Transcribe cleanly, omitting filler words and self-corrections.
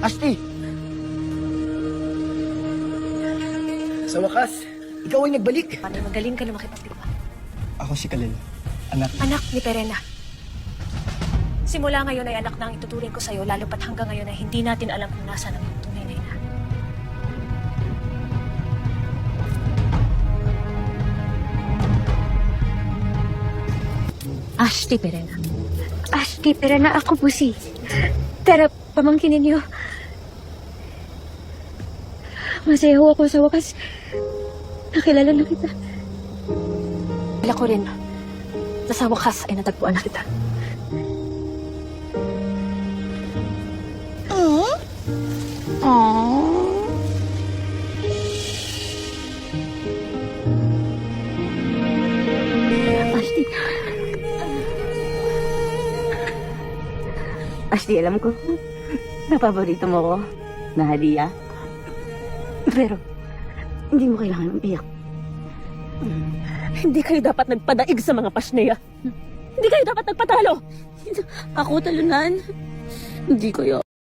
Ashley! Sa wakas, ikaw ay nagbalik. Magaling ka na makipagtipa. Ako si Kalel, anak. Anak ni Perena. Simula ngayon ay anak na ang ituturing ko sa'yo, lalo pat hanggang ngayon ay hindi natin alam kung nasaan ang tunay na ina. Ashley Perena. Ashley, pero na ako po si Tara, pamangkin ninyo. Masaya ho ako sa wakas. Nakilala na kita. Kala ko rin na sa wakas ay natagpuan na kita. Ashley. Ashley, alam ko. Napaborito mo ko na hadiah. Pero, hindi mo kailangan umiyak. Hindi kayo dapat nagpadaig sa mga pasneya. Hindi kayo dapat nagpatalo. Ako talunan. Hindi kaya.